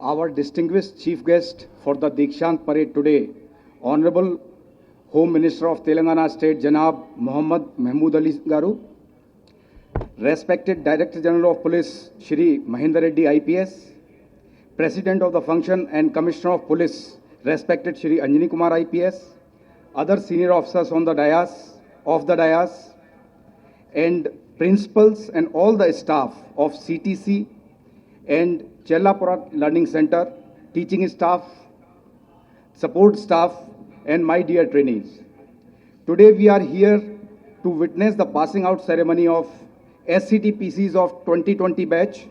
our distinguished chief guest for the Dikshant Parade today, Honorable Home Minister of Telangana State, Janab Muhammad Mahmood Ali Garu, respected Director General of Police, Shri Mahinder Reddy IPS, President of the Function and Commissioner of Police, respected Shri Anjani Kumar IPS, other senior officers on the dais, and principals and all the staff of CTC and Chellapura Learning Center, teaching staff, support staff, and my dear trainees. Today we are here to witness the passing out ceremony of SCTPCs of 2020 batch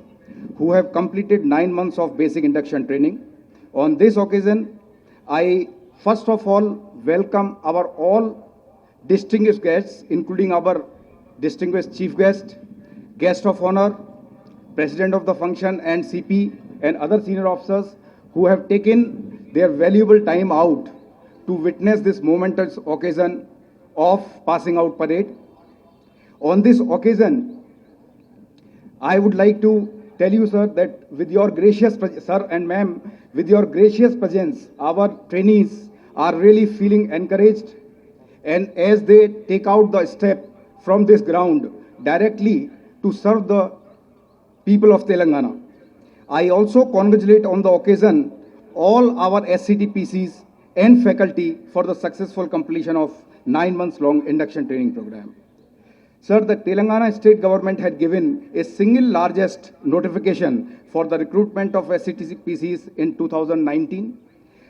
who have completed 9 months of basic induction training. On this occasion, I first of all welcome our all distinguished guests, including our distinguished chief guest, guest of honor, President of the Function and CP and other senior officers who have taken their valuable time out to witness this momentous occasion of passing out parade. On this occasion, I would like to tell you, sir, that with your gracious, sir and ma'am, with your gracious presence, our trainees are really feeling encouraged, and as they take out the step from this ground directly to serve the people of Telangana. I also congratulate on the occasion all our SCTPCs and faculty for the successful completion of 9 months long induction training program. Sir, the Telangana state government had given a single largest notification for the recruitment of SCTPCs in 2019,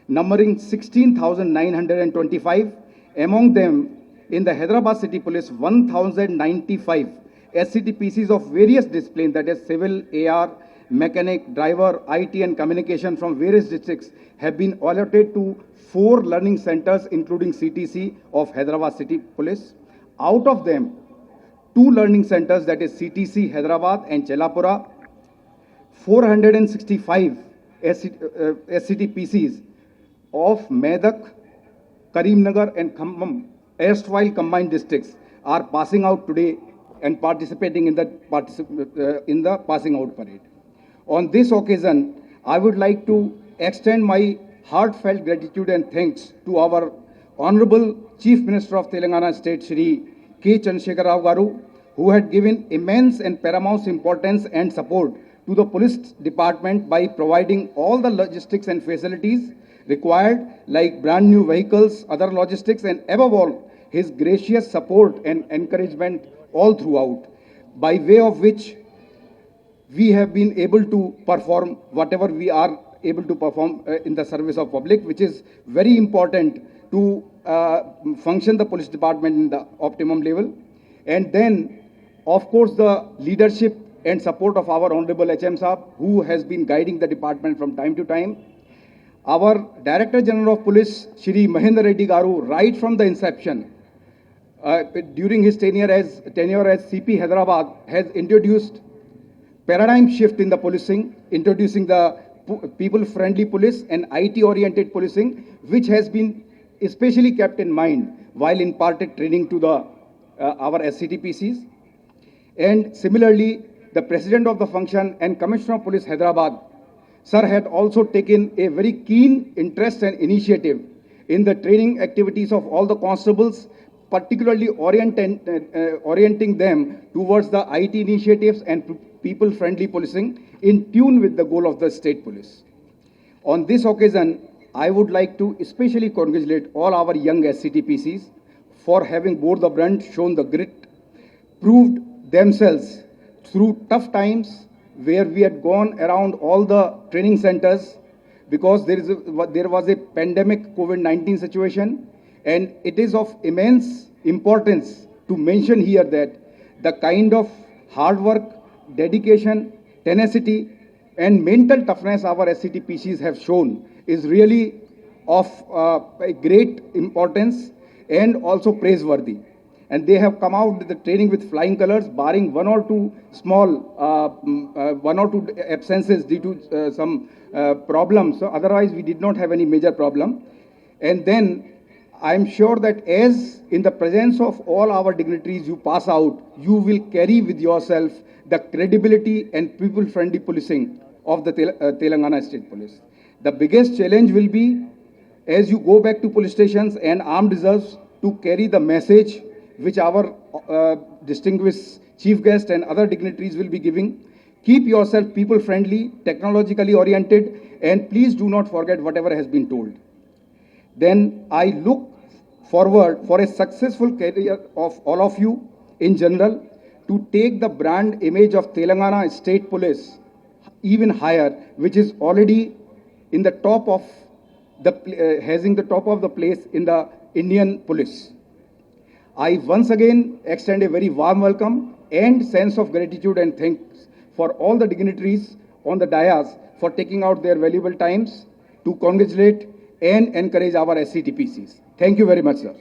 numbering 16,925. Among them, in the Hyderabad City Police, 1,095 SCTPCs of various disciplines, that is civil, AR, mechanic, driver, IT and communication from various districts have been allotted to 4 learning centers including CTC of Hyderabad City Police. Out of them, 2 learning centers, that is CTC Hyderabad and Chellapura, 465 SCTPCs of Medak, Karimnagar and Khammam, erstwhile combined districts, are passing out today and participating in the passing out parade. On this occasion, I would like to extend my heartfelt gratitude and thanks to our Honorable Chief Minister of Telangana State, Shri K. Chandrasekhar Rao Garu, who had given immense and paramount importance and support to the police department by providing all the logistics and facilities required, like brand new vehicles, other logistics, and above all, his gracious support and encouragement all throughout, by way of which we have been able to perform whatever we are able to perform in the service of public, which is very important to function the police department in the optimum level. And then, of course, the leadership and support of our Honorable HM Saab, who has been guiding the department from time to time. Our Director General of Police, Shri Mahinder Reddy Garu, right from the inception, during his tenure as CP Hyderabad, has introduced paradigm shift in the policing, introducing the people-friendly police and IT-oriented policing, which has been especially kept in mind while imparted training to the our SCTPCs. And similarly, the President of the Function and Commissioner of Police Hyderabad, sir, had also taken a very keen interest and initiative in the training activities of all the constables, particularly orienting them towards the IT initiatives and people-friendly policing in tune with the goal of the state police. On this occasion, I would like to especially congratulate all our young SCTPCs for having bore the brunt, shown the grit, proved themselves through tough times where we had gone around all the training centers because there was a pandemic COVID-19 situation, and it is of immense importance to mention here that the kind of hard work, dedication, tenacity and mental toughness our SCTPCs have shown is really of a great importance and also praiseworthy. And they have come out with the training with flying colors, barring one or two absences due to some problems. So otherwise, we did not have any major problem. And then I am sure that as in the presence of all our dignitaries you pass out, you will carry with yourself the credibility and people-friendly policing of the Telangana State Police. The biggest challenge will be as you go back to police stations and armed reserves to carry the message which our distinguished chief guest and other dignitaries will be giving. Keep yourself people friendly, technologically oriented, and please do not forget whatever has been told. Then I look forward for a successful career of all of you in general to take the brand image of Telangana State Police even higher, which is already in the top of having the top of the place in the Indian police. I once again extend a very warm welcome and sense of gratitude and thanks for all the dignitaries on the dais for taking out their valuable times to congratulate and encourage our SCTPCs. Thank you very much, sir.